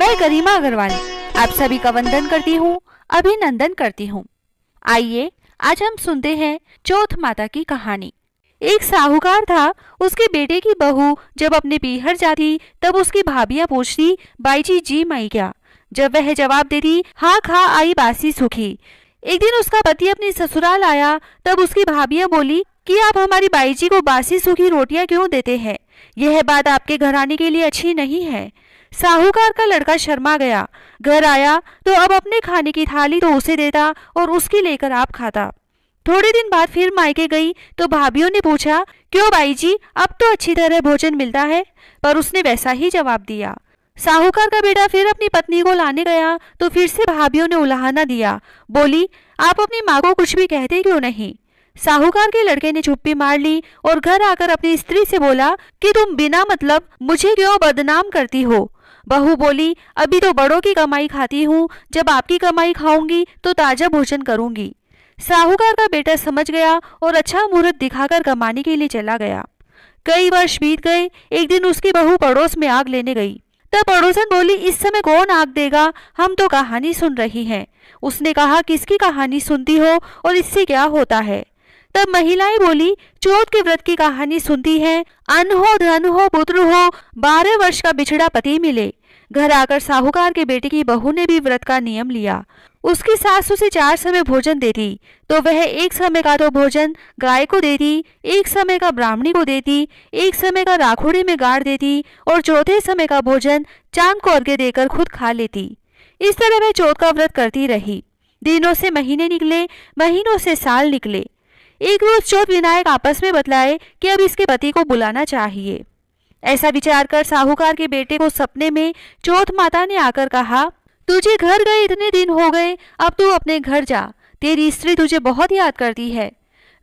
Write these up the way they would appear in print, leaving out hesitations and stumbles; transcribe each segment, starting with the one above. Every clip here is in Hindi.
मैं गरिमा अग्रवाल आप सभी का वंदन करती हूँ, अभिनंदन करती हूँ। आइए आज हम सुनते हैं चौथ माता की कहानी। एक साहूकार था, उसके बेटे की बहू जब अपने पीहर जाती तब उसकी भाभियां पूछती, बाई जी माई क्या? जब वह जवाब देती, हाँ खा आई बासी सुखी। एक दिन उसका पति अपनी ससुराल आया, तब उसकी भाभियां बोली कि आप हमारी बाई जी को बासी सूखी रोटियां क्यों देते हैं? यह बात आपके घराने के लिए अच्छी नहीं है। साहूकार का लड़का शर्मा गया, घर आया तो अब अपने खाने की थाली तो उसे देता और उसकी लेकर आप खाता। थोड़े दिन बाद फिर मायके गई तो भाभियों ने पूछा, क्यों बाई जी, अब तो अच्छी तरह भोजन मिलता है? पर उसने वैसा ही जवाब दिया। साहूकार का बेटा फिर अपनी पत्नी को लाने गया तो फिर से भाभियों ने उलाहना दिया, बोली, आप अपनी माँ को कुछ भी कहते क्यों नहीं? साहूकार के लड़के ने चुप्पी मार ली और घर आकर अपनी स्त्री से बोला कि तुम बिना मतलब मुझे क्यों बदनाम करती हो? बहू बोली, अभी तो बड़ों की कमाई खाती हूँ, जब आपकी कमाई खाऊंगी तो ताजा भोजन करूंगी। साहूकार का बेटा समझ गया और अच्छा मुहूर्त दिखाकर कमाने के लिए चला गया। कई वर्ष बीत गए। एक दिन उसकी बहू पड़ोस में आग लेने गई। तब पड़ोसन बोली, इस समय कौन आग देगा, हम तो कहानी सुन रही हैं। उसने कहा, किसकी कहानी सुनती हो और इससे क्या होता है? तब महिलाएं बोली, चौथ के व्रत की कहानी सुनती हैं, अन्न हो धन हो पुत्र हो, 12 वर्ष का बिछड़ा पति मिले। घर आकर साहूकार के बेटे की बहू ने भी व्रत का नियम लिया। उसकी सास उसे 4 समय भोजन देती तो वह 1 समय का तो भोजन गाय को देती, 1 समय का ब्राह्मणी को देती, 1 समय का राखोड़े में गाड़ देती और चौथे समय का भोजन चांद को अर्घ्य देकर खुद खा लेती। इस तरह वह चौथ का व्रत करती रही। दिनों से महीने निकले, महीनों से साल निकले। एक रोज चौथ विनायक आपस में बतलाए कि अब इसके पति को बुलाना चाहिए। ऐसा विचार कर साहूकार के बेटे को सपने में चौथ माता ने आकर कहा, तुझे घर गए इतने दिन हो गए, अब तू अपने घर जा, तेरी स्त्री तुझे बहुत याद करती है।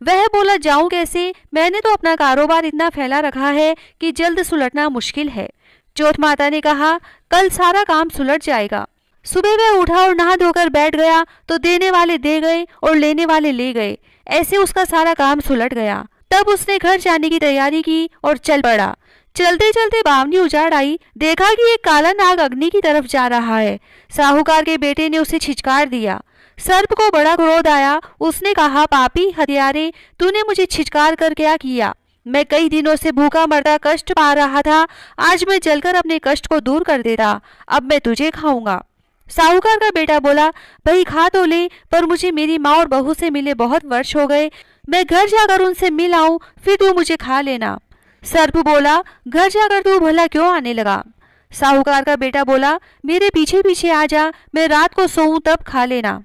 वह बोला, जाऊं कैसे? मैंने तो अपना कारोबार इतना फैला रखा है कि जल्द सुलटना मुश्किल है। चौथ माता ने कहा, कल सारा काम सुलट जाएगा। सुबह वह उठा और नहा धोकर बैठ गया तो देने वाले दे गए और लेने वाले ले गए। ऐसे उसका सारा काम सुलट गया। तब उसने घर जाने की तैयारी की और चल पड़ा। चलते चलते बावनी उजाड़ आई, देखा कि एक काला नाग अग्नि की तरफ जा रहा है। साहूकार के बेटे ने उसे छिचकार दिया। सर्प को बड़ा क्रोध आया। उसने कहा, पापी हत्यारे, तूने मुझे छिचकार कर क्या किया? मैं कई दिनों से भूखा मरता कष्ट पा रहा था, आज मैं जलकर अपने कष्ट को दूर कर देता, अब मैं तुझे खाऊंगा। साहूकार का बेटा बोला, भाई खा तो ले, पर मुझे मेरी माँ और बहू से मिले बहुत वर्ष हो गए, मैं घर जाकर उनसे मिल आऊं, फिर तू मुझे खा लेना। सर्प बोला, घर जाकर तू भला क्यों आने लगा? साहूकार का बेटा बोला, मेरे पीछे पीछे आ जा, मैं रात को सोऊं तब खा लेना।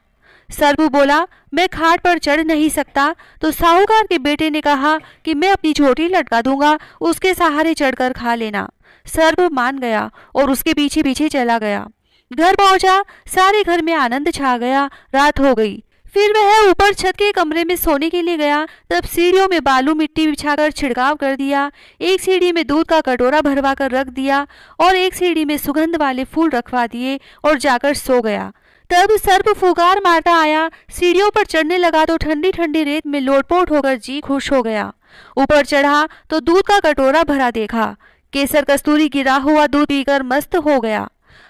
सर्प बोला, मैं खाट पर चढ़ नहीं सकता। तो साहूकार के बेटे ने कहा कि मैं अपनी चोटी लटका दूंगा, उसके सहारे चढ़कर खा लेना। सर्प मान गया और उसके पीछे पीछे चला गया। घर पहुंचा, सारे घर में आनंद छा गया। रात हो गई। फिर वह ऊपर छत के कमरे में सोने के लिए गया। तब सीढ़ियों में बालू मिट्टी बिछाकर छिड़काव कर दिया। एक सीढ़ी में दूध का कटोरा भरवा कर रख दिया और एक सीढ़ी में सुगंध वाले फूल रखवा दिए और जाकर सो गया। तब सर्प फुकार मारता आया, सीढ़ियों पर चढ़ने लगा तो ठंडी ठंडी रेत में लोटपोट होकर जी खुश हो गया। ऊपर चढ़ा तो दूध का कटोरा भरा देखा। केसर कस्तूरी गिरा हुआ दूध पीकर मस्त हो गया।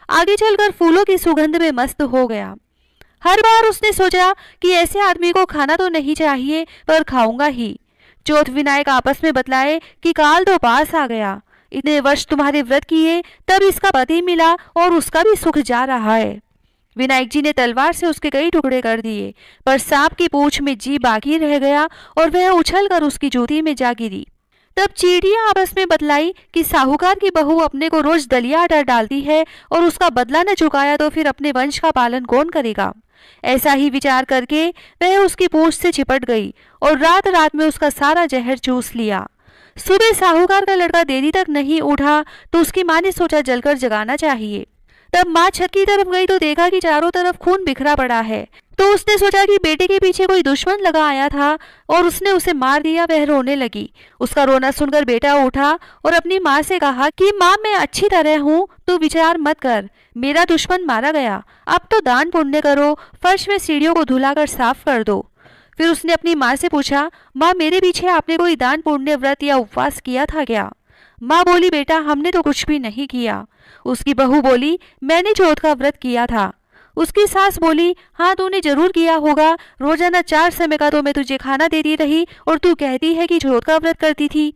आगे चलकर फूलों की सुगंध में मस्त हो गया। हर बार उसने सोचा कि ऐसे आदमी को खाना तो नहीं चाहिए, पर खाऊंगा ही। चौथ विनायक आपस में बतलाए कि काल तो पास आ गया, इतने वर्ष तुम्हारे व्रत किए, तब इसका पति मिला और उसका भी सुख जा रहा है। विनायक जी ने तलवार से उसके कई टुकड़े कर दिए, पर सांप की पूंछ में जी बाकी रह गया और वह उछलकर उसकी जूती में जा गिरी। तब चींटियां आपस में बतलाई कि साहूकार की बहू अपने को रोज दलिया आटा डालती है और उसका बदला न चुकाया तो फिर अपने वंश का पालन कौन करेगा? ऐसा ही विचार करके वह उसकी पूंछ से चिपट गई और रात रात में उसका सारा जहर चूस लिया। सुबह साहूकार का लड़का देरी तक नहीं उठा तो उसकी माँ ने सोचा जलकर जगाना चाहिए। तब माँ छत की तरफ गई तो देखा कि चारों तरफ खून बिखरा पड़ा है। तो उसने सोचा कि बेटे के पीछे कोई दुश्मन लगा आया था और उसने उसे मार दिया। वह रोने लगी। उसका रोना सुनकर बेटा उठा और अपनी माँ से कहा कि माँ, मैं अच्छी तरह हूँ, तू विचार मत कर, मेरा दुश्मन मारा गया, अब तो दान पुण्य करो, फर्श में सीढ़ियों को धुलाकर साफ कर दो। फिर उसने अपनी माँ से पूछा, माँ मेरे पीछे आपने कोई दान पुण्य व्रत या उपवास किया था क्या? माँ बोली, बेटा हमने तो कुछ भी नहीं किया। उसकी बहू बोली, मैंने चौथ का व्रत किया था। उसकी सास बोली, हाँ तूने जरूर किया होगा, रोजाना 4 समय का तो मैं तुझे खाना देती रही और तू कहती है कि चौथ का व्रत करती थी।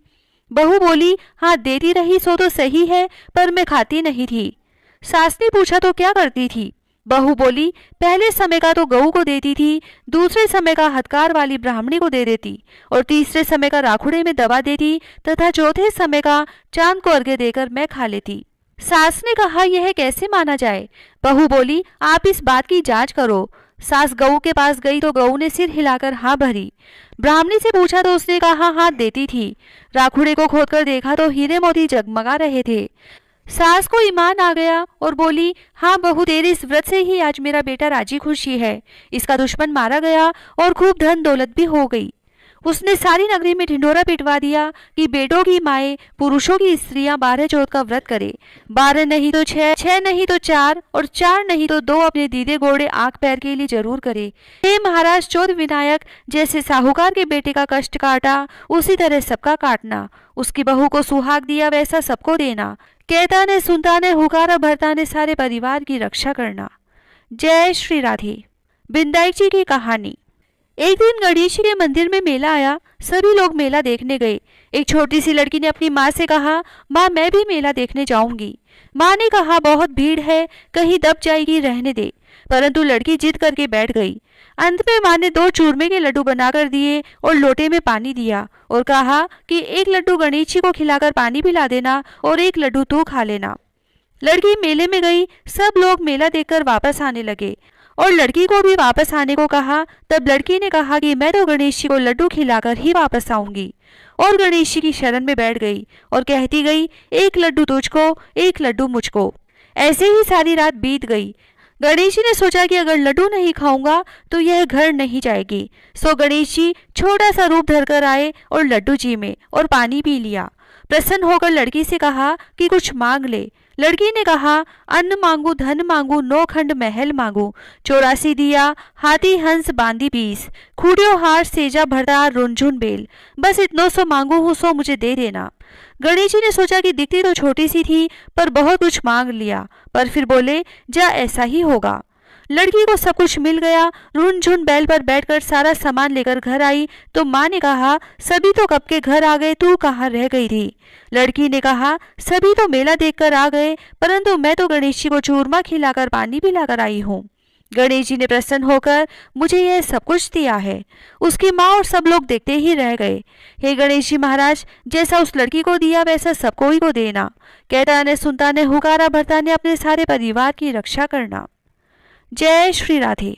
बहू बोली, हाँ देती रही सो तो सही है, पर मैं खाती नहीं थी। सास ने पूछा, तो क्या करती थी? बहू बोली, पहले समय का तो गऊ को देती थी, दूसरे समय का हथकार वाली ब्राह्मणी को दे देती और तीसरे समय का राखुड़े में दबा देती तथा चौथे समय का चांद को अर्घ्य देकर मैं खा लेती। सास ने कहा, यह कैसे माना जाए? बहू बोली, आप इस बात की जांच करो। सास गऊ के पास गई तो गऊ ने सिर हिलाकर हाँ भरी। ब्राह्मणी से पूछा तो उसने कहा, हाँ देती थी। राखुड़े को खोदकर देखा तो हीरे मोती जगमगा रहे थे। सास को ईमान आ गया और बोली, हाँ बहू, तेरे इस व्रत से ही आज मेरा बेटा राजी खुशी है। इसका दुश्मन मारा गया और खूब धन दौलत भी हो गई। उसने सारी नगरी में ढिंढोरा पिटवा दिया कि बेटों की माएं, पुरुषों की स्त्रियां 12 चौथ का व्रत करे। 12 नहीं तो 6, 6 नहीं तो 4 और 4 नहीं तो 2 अपने दीदे गोड़े आंख पैर के लिए जरूर करे। हे महाराज चौथ विनायक, जैसे साहूकार के बेटे का कष्ट काटा उसी तरह सबका काटना। उसकी बहू को सुहाग दिया वैसा सबको देना। कहता ने सुनता ने हुकारा भरता ने सारे परिवार की रक्षा करना। जय श्री राधे। बिंदाई जी की कहानी। एक दिन गणेश जी के मंदिर में मेला आया। सभी लोग मेला देखने गए। एक छोटी सी लड़की ने अपनी माँ से कहा, माँ मैं भी मेला देखने जाऊंगी। माँ ने कहा, बहुत भीड़ है, कहीं दब जाएगी, रहने दे। परंतु लड़की जिद करके बैठ गई। अंत में माँ ने 2 चूरमे के लड्डू बनाकर दिए और लोटे में पानी दिया और कहा कि एक लड्डू गणेश जी को खिलाकर पानी पिला देना और एक लड्डू तू खा लेना। लड़की मेले में गई। सब लोग मेला देखकर वापस आने लगे और लड़की को भी वापस आने को कहा। तब लड़की ने कहा कि मैं तो गणेश जी को लड्डू खिलाकर ही वापस आऊंगी और गणेश जी की शरण में बैठ गई और कहती गई, एक लड्डू तुझको, एक लड्डू मुझको। ऐसे ही सारी रात बीत गई। गणेश जी ने सोचा कि अगर लड्डू नहीं खाऊंगा तो यह घर नहीं जाएगी। सो गणेश जी छोटा सा रूप धरकर आए और लड्डू जी में और पानी पी लिया। प्रसन्न होकर लड़की से कहा कि कुछ मांग ले। लड़की ने कहा, अन्न मांगू, धन मांगू, 9 खंड महल मांगू, 84 दिया, हाथी हंस बांधी 20, खूटियो हार सेजा भरता रुंझुन बेल, बस इतनों सो मांगू हूँ, सो मुझे दे देना। गणेश जी ने सोचा कि दिखती तो छोटी सी थी पर बहुत कुछ मांग लिया, पर फिर बोले, जा ऐसा ही होगा। लड़की को सब कुछ मिल गया। रुनझुन बैल पर बैठकर सारा सामान लेकर घर आई तो माँ ने कहा, सभी तो कब के घर आ गए, तू कहाँ रह गई थी? लड़की ने कहा, सभी तो मेला देखकर आ गए, परंतु मैं तो गणेश जी को चूरमा खिलाकर पानी पिलाकर आई हूँ। गणेश जी ने प्रसन्न होकर मुझे यह सब कुछ दिया है। उसकी माँ और सब लोग देखते ही रह गए। हे गणेश जी महाराज, जैसा उस लड़की को दिया वैसा सबको ही को देना। कहता ने सुनता ने हुकारा भरता ने अपने सारे परिवार की रक्षा करना। जय श्री राधे।